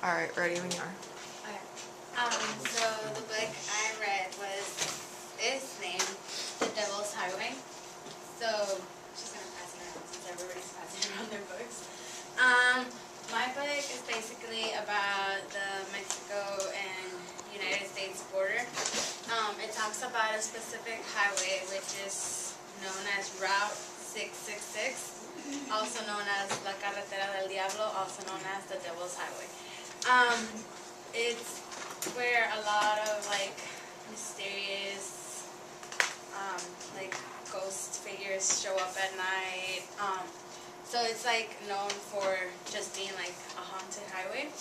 Alright, ready when you are. Okay. So the book I read is named The Devil's Highway. So she's gonna pass it around since everybody's passing around their books. My book is basically about the Mexico and United States border. It talks about a specific highway which is known as Route 666, also known as La Carretera del Diablo, also known as the Devil's Highway. It's where a lot of like mysterious, like ghost figures show up at night. So it's like known for just being like a haunted highway.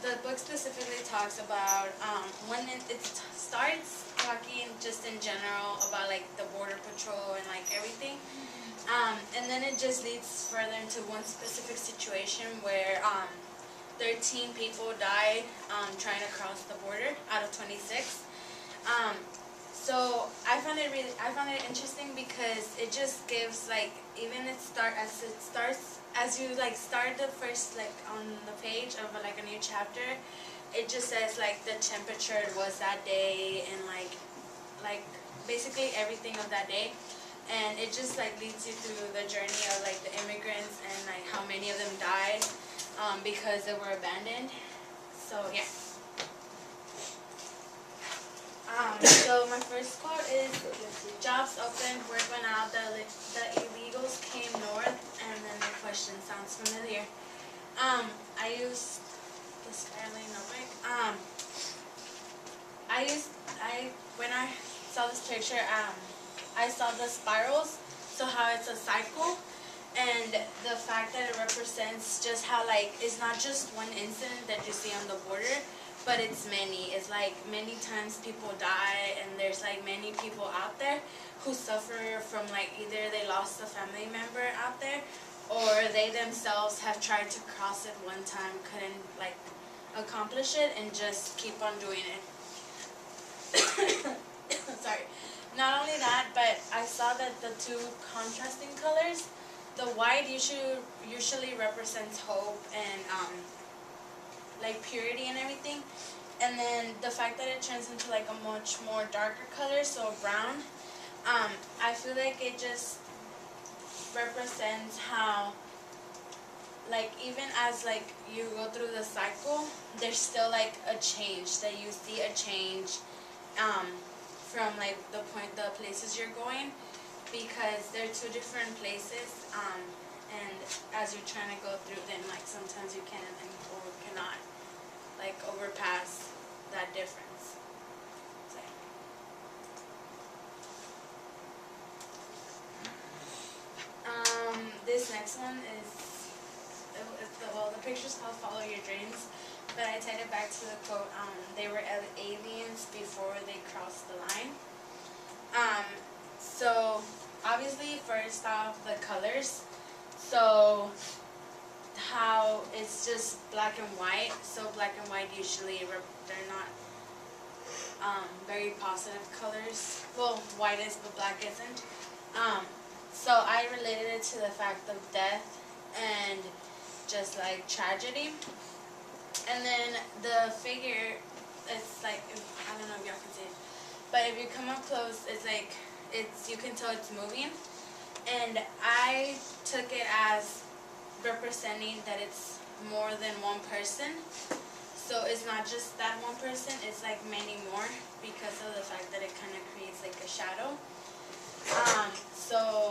The book specifically talks about when it starts talking just in general about like the border patrol and like everything. And then it just leads further into one specific situation where 13 people died trying to cross the border out of 26. So I found it interesting because it just gives like as you like start the first like on the page of like a new chapter, it just says like the temperature was that day and like basically everything of that day. And it just like leads you through the journey of like the immigrants and like how many of them died because they were abandoned. So yeah. So my first quote is, jobs opened, work went out, the illegals came north, and then the question sounds familiar. I used the Skyline notebook. When I saw this picture, I saw the spirals, so how it's a cycle, and the fact that it represents just how like it's not just one incident that you see on the border, but it's many. It's like many times people die, and there's like many people out there who suffer from like either they lost a family member out there, or they themselves have tried to cross it one time, couldn't like accomplish it, and just keep on doing it. Sorry. Not only that, but I saw that the two contrasting colors, the white usually represents hope and like purity and everything, and then the fact that it turns into like a much more darker color, so brown, I feel like it just represents how like even as like you go through the cycle, there's still like a change, that you see a change from like the places you're going, because they're two different places, and as you're trying to go through them, like sometimes you can or cannot like overpass that difference. So. This next one is the picture's called Follow Your Dreams, but I tied it back to the quote, they were aliens before they crossed the line. So obviously first off, the colors. So how it's just black and white. So black and white usually they're not very positive colors. Well, white is, but black isn't. So I related it to the fact of death and just like tragedy. And then the figure, it's like, I don't know if y'all can see it, but if you come up close, it's like, you can tell it's moving. And I took it as representing that it's more than one person. So it's not just that one person, it's like many more, because of the fact that it kind of creates like a shadow. So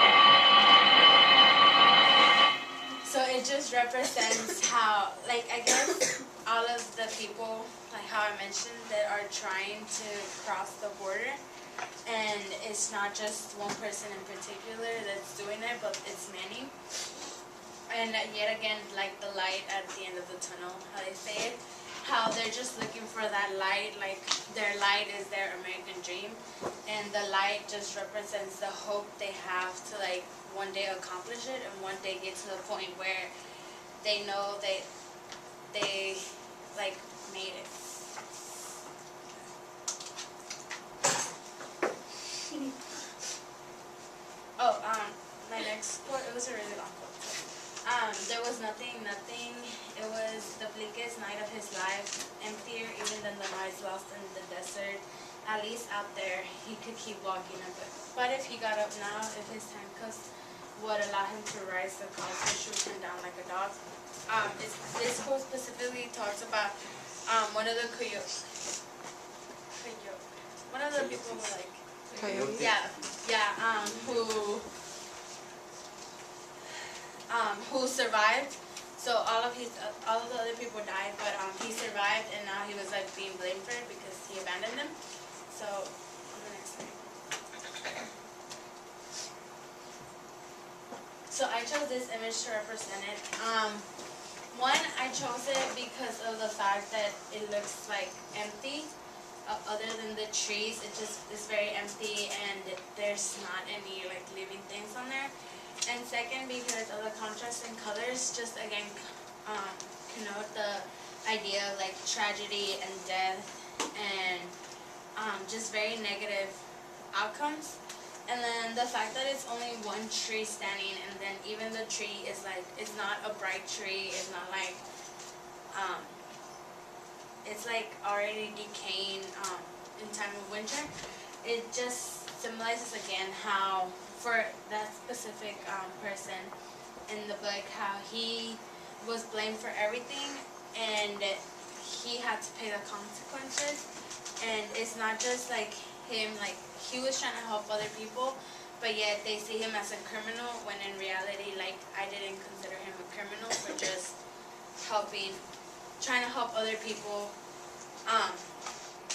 it just represents how, like, I guess all of the people, like how I mentioned, that are trying to cross the border, and it's not just one person in particular that's doing it, but it's many. And yet again, like the light at the end of the tunnel, how they say it, how they're just looking for that light, like their light is their American dream, and the light just represents the hope they have to like one day accomplish it, and one day get to the point where they know they like made it. My next quote, it was a really long quote. There was nothing, it was the his life emptier even than the lives lost in the desert. At least out there, he could keep walking up. But if he got up now, if his handcuffs would allow him to rise, the cause would shoot him down like a dog. This quote specifically talks about one of the one of the people who like, Coyote? who survived. So all of the other people died, but he survived, and now he was like being blamed for it because he abandoned them. So on the next slide. So I chose this image to represent it. One, I chose it because of the fact that it looks like empty. Other than the trees, it just is very empty, and there's not any like living things on there. And second, because of the contrast in colors, just again connote the idea of like tragedy and death and just very negative outcomes. And then the fact that it's only one tree standing, and then even the tree is like, it's not a bright tree, it's not like it's like already decaying in time of winter. It just symbolizes again how for that specific person in the book, how he was blamed for everything and he had to pay the consequences. And it's not just like him, like he was trying to help other people, but yet they see him as a criminal, when in reality, like, I didn't consider him a criminal for just trying to help other people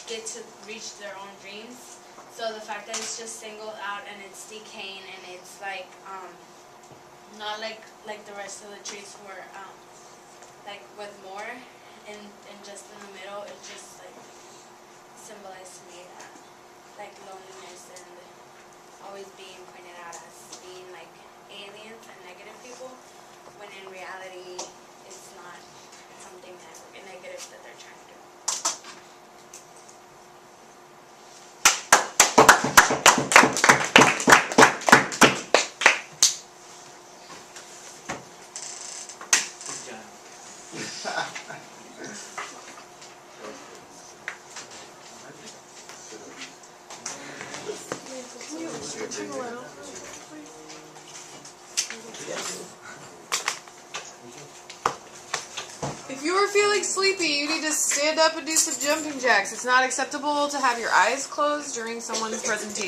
get to reach their own dreams. So the fact that it's just singled out and it's decaying and it's like not like the rest of the trees were like with more and just in the middle, it just like symbolized to me that like loneliness and always being pointed out as being like aliens and negative people, when in reality it's not something negative that they're trying to do. If you are feeling sleepy, you need to stand up and do some jumping jacks. It's not acceptable to have your eyes closed during someone's presentation.